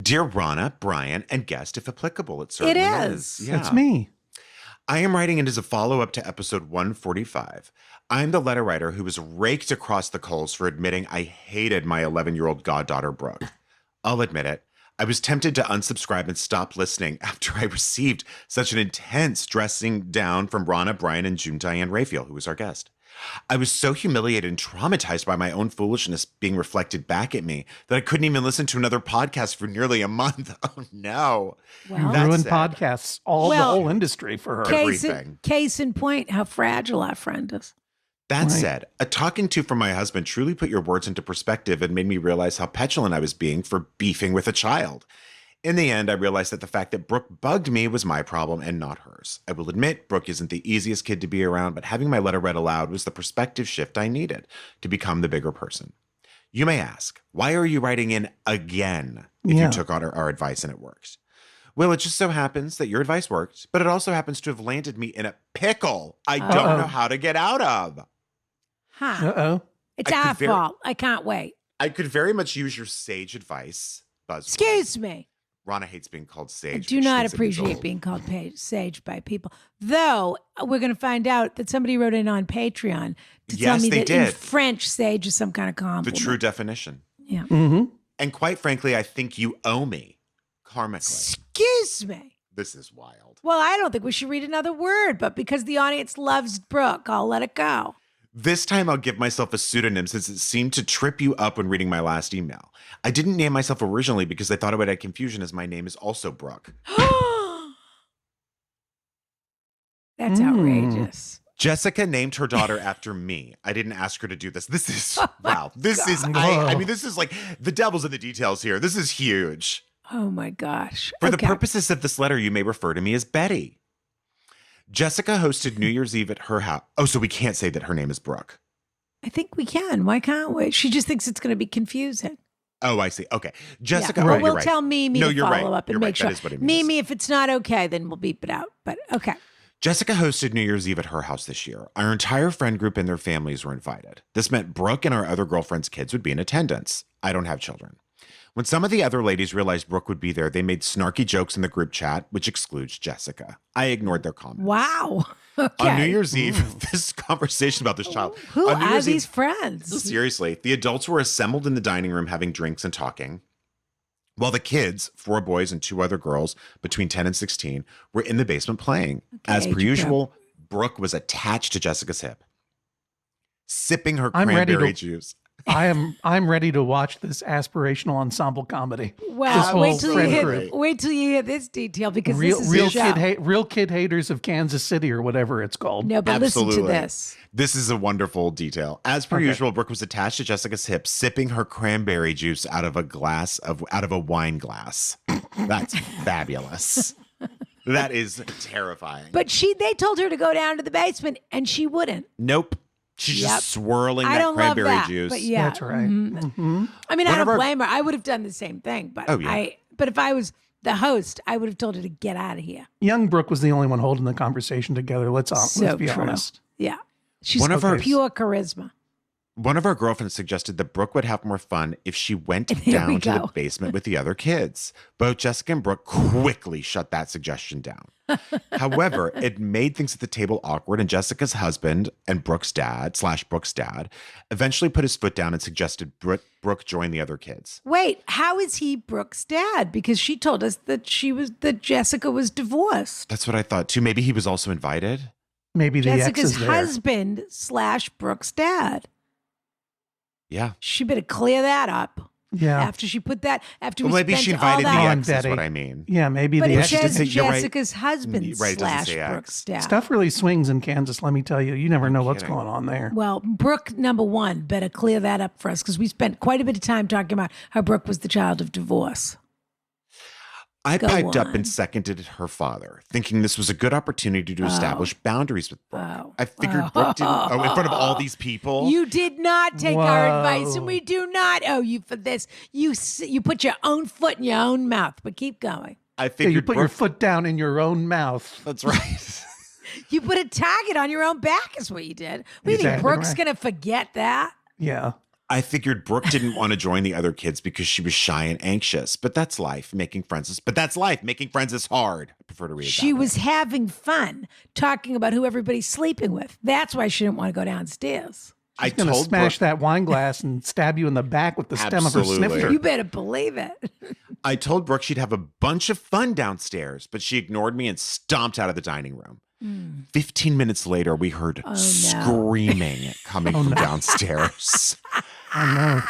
Dear Rana, Brian, and guest, if applicable, it certainly is. Yeah. It's me. I am writing it as a follow-up to episode 145. I'm the letter writer who was raked across the coals for admitting I hated my 11-year-old goddaughter, Brooke. I'll admit it. I was tempted to unsubscribe and stop listening after I received such an intense dressing down from Rana, Brian, and June Diane Raphael, who was our guest. I was so humiliated and traumatized by my own foolishness being reflected back at me that I couldn't even listen to another podcast for nearly a month. Oh, no. Well, you ruined podcasts, the whole industry for her. Case in point, how fragile our friend is. That said, a talking to from my husband truly put your words into perspective and made me realize how petulant I was being for beefing with a child. In the end, I realized that the fact that Brooke bugged me was my problem and not hers. I will admit, Brooke isn't the easiest kid to be around, but having my letter read aloud was the perspective shift I needed to become the bigger person. You may ask, why are you writing in again if you took on our advice and it worked? Well, it just so happens that your advice worked, but it also happens to have landed me in a pickle I don't know how to get out of. Huh. It's our fault. I can't wait. I could very much use your sage advice. Buzzword. Excuse me. Rana hates being called sage. I do not appreciate being called sage by people. Though, we're going to find out that somebody wrote in on Patreon to tell me that in French, sage is some kind of compliment. The true definition. Yeah. Mm-hmm. And quite frankly, I think you owe me karmically. Excuse me. This is wild. Well, I don't think we should read another word, but because the audience loves Brooke, I'll let it go. This time I'll give myself a pseudonym since it seemed to trip you up when reading my last email. I didn't name myself originally because I thought it would add confusion as my name is also Brooke. That's outrageous. Jessica named her daughter after me. I didn't ask her to do this. This is, wow. This is, I mean, this is like the devil's in the details here. This is huge. Oh my gosh. For the purposes of this letter, you may refer to me as Betty. Jessica hosted New Year's Eve at her house. Oh, so we can't say that her name is Brooke. I think we can. Why can't we? She just thinks it's going to be confusing. Oh, I see. Okay. Jessica, Well, you're we'll right. tell Mimi to follow up and You're make right. sure. That is what it means. Mimi, if it's not okay, then we'll beep it out. But okay. Jessica hosted New Year's Eve at her house this year. Our entire friend group and their families were invited. This meant Brooke and our other girlfriends' kids would be in attendance. I don't have children. When some of the other ladies realized Brooke would be there, they made snarky jokes in the group chat, which excludes Jessica. I ignored their comments. Wow. Okay. On New Year's Eve, this conversation about this child. Who are these friends? Seriously, the adults were assembled in the dining room having drinks and talking, while the kids, 4 boys and 2 other girls between 10 and 16, were in the basement playing. As per usual, Brooke was attached to Jessica's hip, sipping her cranberry juice. I'm ready to watch this aspirational ensemble comedy. Well, wait till you hear this detail because this is a show. Real kid haters of Kansas City or whatever it's called. No, but Absolutely. Listen to this. This is a wonderful detail. As per usual, Brooke was attached to Jessica's hip, sipping her cranberry juice out of a wine glass. That's fabulous. That is terrifying. But they told her to go down to the basement and she wouldn't. Nope. She's just swirling I that don't cranberry love that, juice. But yeah. That's right. Mm-hmm. I mean, I don't blame her. I would have done the same thing. But but if I was the host, I would have told her to get out of here. Young Brooke was the only one holding the conversation together. Let's be honest. Yeah. She's pure charisma. One of our girlfriends suggested that Brooke would have more fun if she went down to the basement with the other kids. Both Jessica and Brooke quickly shut that suggestion down. However, it made things at the table awkward, and Jessica's husband and Brooke's dad eventually put his foot down and suggested Brooke join the other kids. Wait, how is he Brooke's dad? Because she told us that Jessica was divorced. That's what I thought too. Maybe he was also invited. Maybe the Jessica's ex is there. husband / Brooke's dad. Yeah. She better clear that up. Yeah. After she put that, maybe she invited the ex. That's what I mean. Yeah, maybe but the it ex. says Jessica's husband / Brooke's dad. Stuff really swings in Kansas. Let me tell you, you never know what's going on there. Well, Brooke, number one, better clear that up for us because we spent quite a bit of time talking about how Brooke was the child of divorce. I piped up and seconded her father, thinking this was a good opportunity to establish boundaries with Brooke. I figured Brooke didn't, in front of all these people. You did not take our advice, and we do not owe you for this. You put your own foot in your own mouth, but keep going. I figured you put your foot down in your own mouth. That's right. You put a target on your own back is what you did. We think Brooke's going to forget that? Yeah. I figured Brooke didn't want to join the other kids because she was shy and anxious. But that's life. Making friends is hard. I prefer to read it. She was having fun talking about who everybody's sleeping with. That's why she didn't want to go downstairs. She's going to smash that wine glass and stab you in the back with the stem of her snifter. You better believe it. I told Brooke she'd have a bunch of fun downstairs, but she ignored me and stomped out of the dining room. 15 minutes later, we heard screaming coming from downstairs. Oh, no.